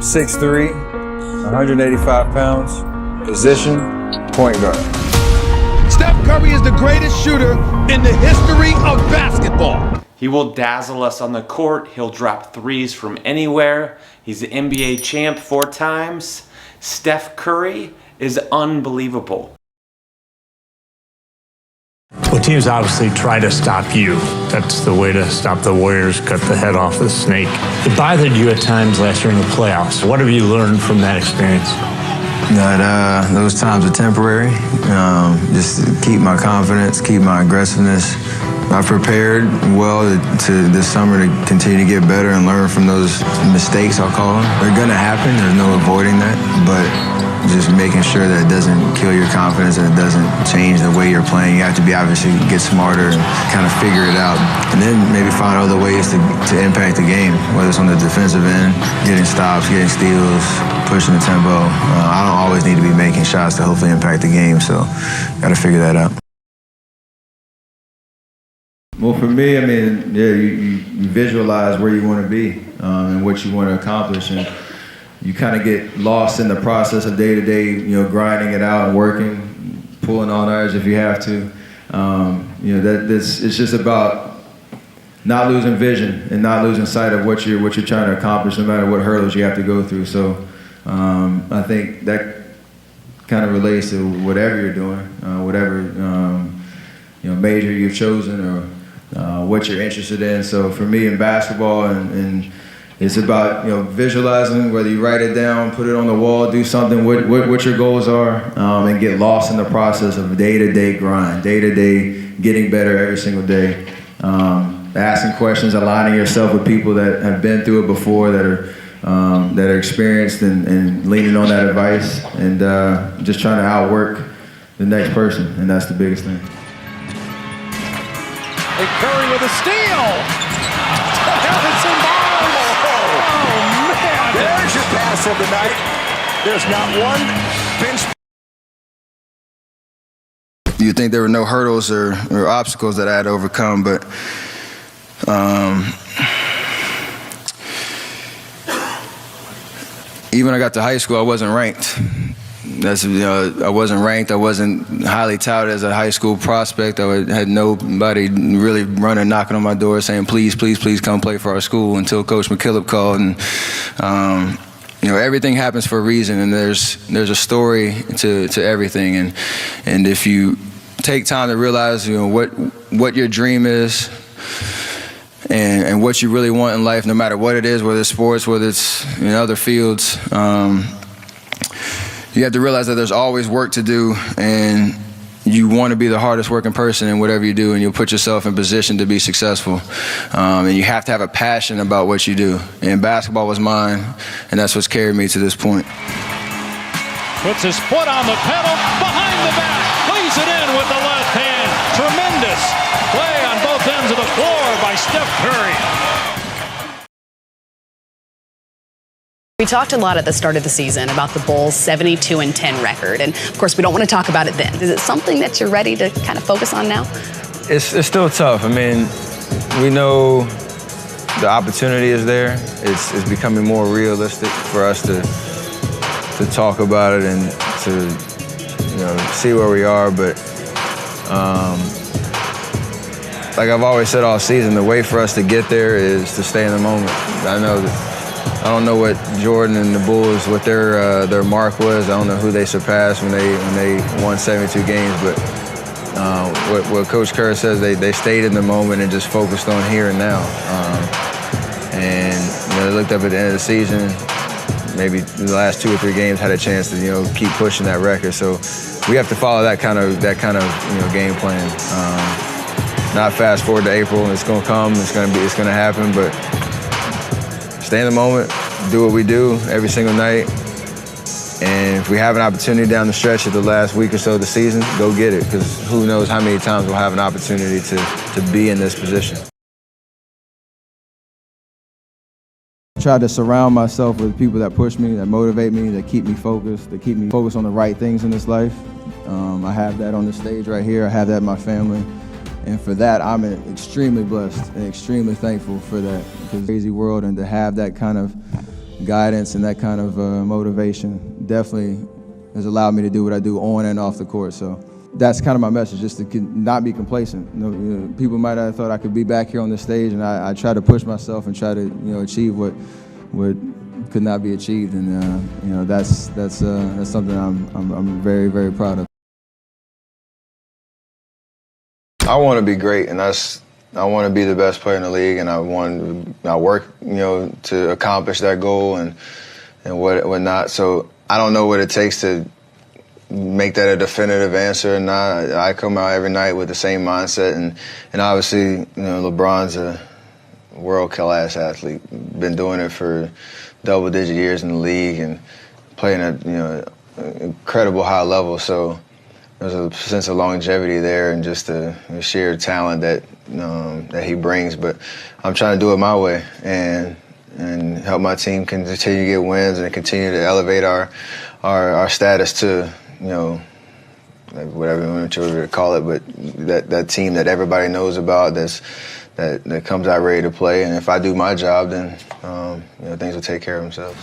6'3", 185 pounds, position, point guard. Steph Curry is the greatest shooter in the history of basketball. He will dazzle us on the court. He'll drop threes from anywhere. He's the NBA champ 4 times. Steph Curry is unbelievable. Well, teams obviously try to stop you. That's the way to stop the Warriors, cut the head off the snake. It bothered you at times last year in the playoffs. What have you learned from that experience? That those times are temporary. Just to keep my confidence, keep my aggressiveness. I prepared well to this summer to continue to get better and learn from those mistakes, I'll call them. They're gonna happen, there's no avoiding that, but just making sure that it doesn't kill your confidence and it doesn't change the way you're playing. You have to be obviously get smarter and kind of figure it out. And then maybe find other ways to impact the game, whether it's on the defensive end, getting stops, getting steals, pushing the tempo. I don't always need to be making shots to hopefully impact the game, so got to figure that out. Well, for me, I mean, yeah, you visualize where you want to be and what you want to accomplish, and you kind of get lost in the process of day-to-day, grinding it out and working, pulling on ours if you have to. It's just about not losing vision and not losing sight of what you're trying to accomplish, no matter what hurdles you have to go through. So I think that kind of relates to whatever you're doing, whatever major you've chosen or what you're interested in. So for me in basketball, and it's about visualizing, whether you write it down, put it on the wall, do something, what your goals are, and get lost in the process of day-to-day grind, day-to-day getting better every single day. Asking questions, aligning yourself with people that have been through it before, that are experienced, and leaning on that advice, and just trying to outwork the next person, and that's the biggest thing. And Curry with a steal. It's involved. Oh, man. There's your pass of the night. There's not one bench. You'd think there were no hurdles or obstacles that I had to overcome, but even when I got to high school, I wasn't ranked. I wasn't ranked. I wasn't highly touted as a high school prospect. I had nobody really running, knocking on my door saying, please, please, please come play for our school, until Coach McKillop called. And everything happens for a reason, and there's a story to everything. And if you take time to realize what your dream is and what you really want in life, no matter what it is, whether it's sports, whether it's in other fields, you have to realize that there's always work to do, and you want to be the hardest working person in whatever you do, and you'll put yourself in position to be successful. And you have to have a passion about what you do. And basketball was mine, and that's what's carried me to this point. Puts his foot on the pedal, behind the back, lays it in with the left hand. Tremendous play on both ends of the floor by Steph Curry. We talked a lot at the start of the season about the Bulls' 72-10 record, and of course we don't want to talk about it then. Is it something that you're ready to kind of focus on now? It's still tough. I mean, we know the opportunity is there. It's becoming more realistic for us to talk about it and to see where we are. But like I've always said all season, the way for us to get there is to stay in the moment. I don't know what Jordan and the Bulls, what their mark was. I don't know who they surpassed when they won 72 games. But what Coach Kerr says, they stayed in the moment and just focused on here and now. And they looked up at the end of the season. Maybe the last 2 or 3 games had a chance to keep pushing that record. So we have to follow that kind of game plan. Not fast forward to April. It's gonna come. It's gonna happen. But stay in the moment, do what we do every single night, and if we have an opportunity down the stretch of the last week or so of the season, go get it, because who knows how many times we'll have an opportunity to be in this position. I try to surround myself with people that push me, that motivate me, that keep me focused on the right things in this life. I have that on the stage right here. I have that in my family. And for that, I'm extremely blessed and extremely thankful for that, because it's a crazy world, and to have that kind of guidance and that kind of motivation definitely has allowed me to do what I do on and off the court. So that's kind of my message, just to not be complacent. People might have thought I could be back here on the stage, and I try to push myself and try to achieve what could not be achieved, and that's something I'm very, very proud of. I want to be great, and I want to be the best player in the league, and I work to accomplish that goal and whatnot. So I don't know what it takes to make that a definitive answer or not. I come out every night with the same mindset, and obviously LeBron's a world-class athlete. Been doing it for double-digit years in the league and playing at an incredible high level. So there's a sense of longevity there and just the sheer talent that he brings. But I'm trying to do it my way and help my team continue to get wins and continue to elevate our status to whatever you want to call it, but that team that everybody knows about that comes out ready to play. And if I do my job, then things will take care of themselves.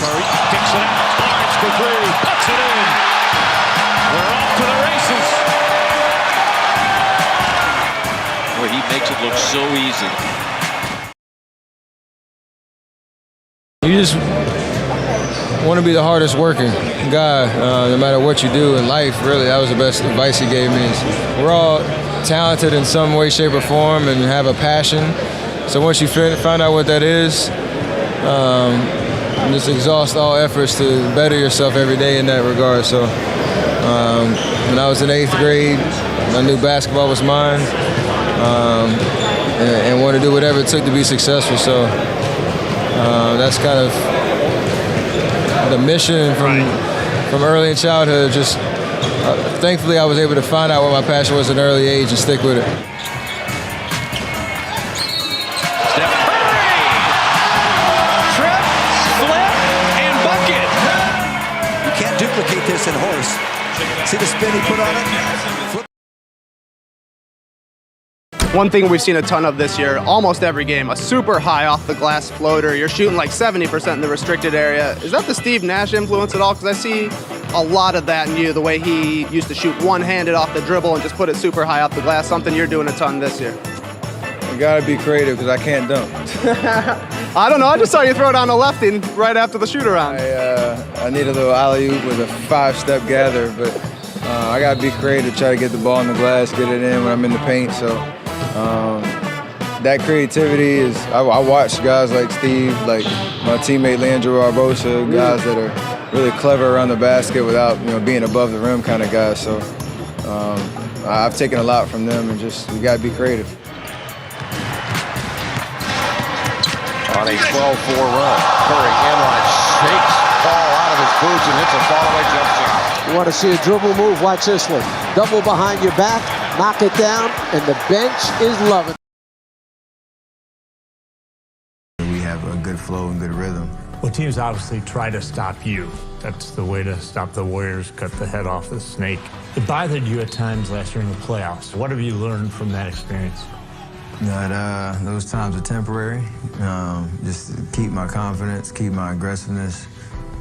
Murray kicks it out. Lawrence for three. Puts it in. We're off to the races. Where he makes it look so easy. You just want to be the hardest working guy, no matter what you do in life. Really, that was the best advice he gave me. We're all talented in some way, shape, or form, and have a passion. So once you find out what that is, just exhaust all efforts to better yourself every day in that regard. So when I was in 8th grade, I knew basketball was mine, and wanted to do whatever it took to be successful. So that's kind of the mission from early in childhood. Just thankfully, I was able to find out what my passion was at an early age and stick with it. Steph Curry! Trip, flip, and bucket. You can't duplicate this in horse. See the spin he put on it? Flip. One thing we've seen a ton of this year, almost every game, a super high off the glass floater. You're shooting like 70% in the restricted area. Is that the Steve Nash influence at all? Because I see a lot of that in you, the way he used to shoot one-handed off the dribble and just put it super high off the glass, something you're doing a ton this year. You gotta be creative because I can't dunk. I don't know, I just saw you throw down a lefty right after the shoot-around. I need a little alley-oop with a 5-step gather, but I gotta be creative, try to get the ball in the glass, get it in when I'm in the paint. So that creativity is, I watch guys like Steve, like my teammate Leandro Barbosa, guys that are really clever around the basket without being above the rim kind of guys. So I've taken a lot from them, and just we gotta be creative. On a 12-4 run, Curry inline shakes ball out of his boots and hits a fallaway jump shot. You want to see a dribble move? Watch this one. Double behind your back, knock it down, and the bench is loving it. We have a good flow and good rhythm. Well, teams obviously try to stop you. That's the way to stop the Warriors, cut the head off the snake. It bothered you at times last year in the playoffs. What have you learned from that experience? That those times are temporary. Just keep my confidence, keep my aggressiveness.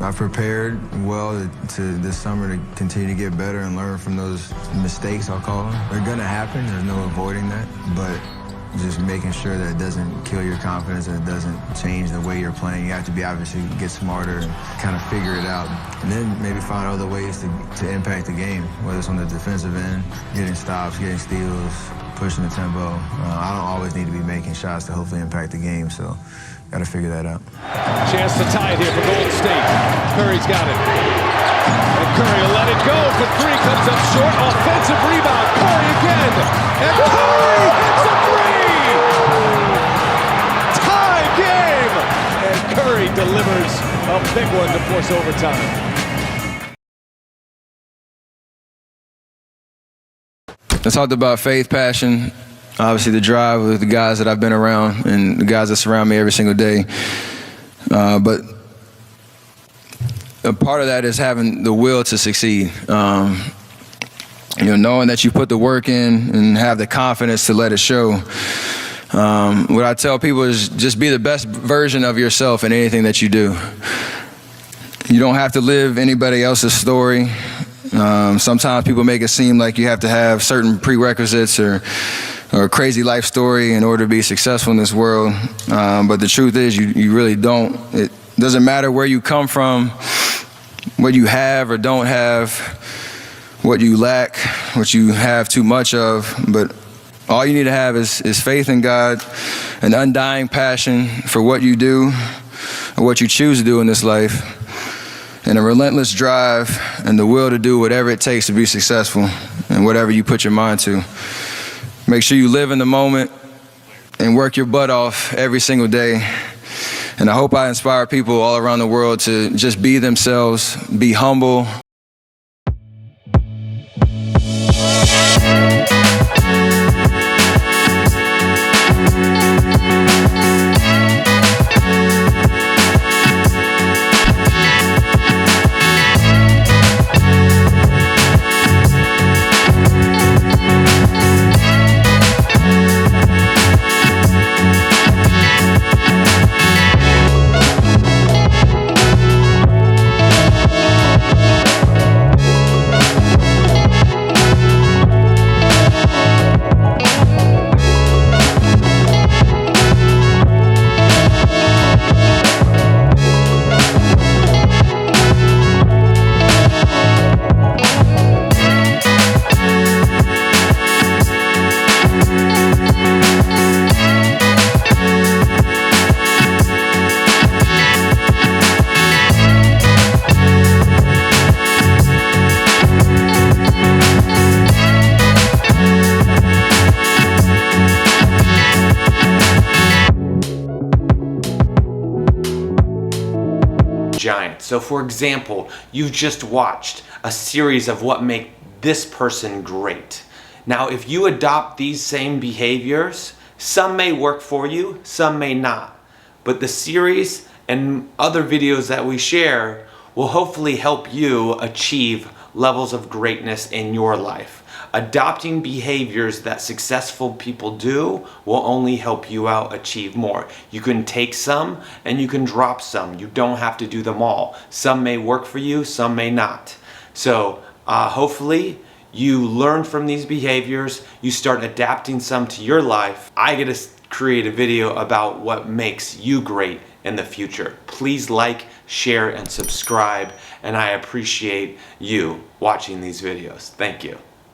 I prepared well this summer to continue to get better and learn from those mistakes, I'll call them. They're gonna happen, there's no avoiding that, but just making sure that it doesn't kill your confidence and it doesn't change the way you're playing. You have to obviously get smarter and kind of figure it out. And then maybe find other ways to impact the game, whether it's on the defensive end, getting stops, getting steals, pushing the tempo. I don't always need to be making shots to hopefully impact the game, so got to figure that out. Chance to tie it here for Golden State. Curry's got it. And Curry will let it go for three. Comes up short. Offensive rebound. Curry again. And Curry hits a three. Tie game. And Curry delivers a big one to force overtime. I talked about faith, passion, obviously the drive with the guys that I've been around and the guys that surround me every single day. But a part of that is having the will to succeed. Knowing that you put the work in and have the confidence to let it show. What I tell people is just be the best version of yourself in anything that you do. You don't have to live anybody else's story. Sometimes people make it seem like you have to have certain prerequisites or a crazy life story in order to be successful in this world. But the truth is you really don't. It doesn't matter where you come from, what you have or don't have, what you lack, what you have too much of, but all you need to have is faith in God, an undying passion for what you do or what you choose to do in this life, and a relentless drive and the will to do whatever it takes to be successful and whatever you put your mind to. Make sure you live in the moment and work your butt off every single day. And I hope I inspire people all around the world to just be themselves, be humble. Giant. So for example, you've just watched a series of what make this person great. Now, if you adopt these same behaviors, some may work for you, some may not. But the series and other videos that we share will hopefully help you achieve levels of greatness in your life. Adopting behaviors that successful people do will only help you out achieve more. You can take some and you can drop some. You don't have to do them all. Some may work for you, some may not. So hopefully you learn from these behaviors, you start adapting some to your life. I get to create a video about what makes you great in the future. Please like, share, and subscribe, and I appreciate you watching these videos. Thank you.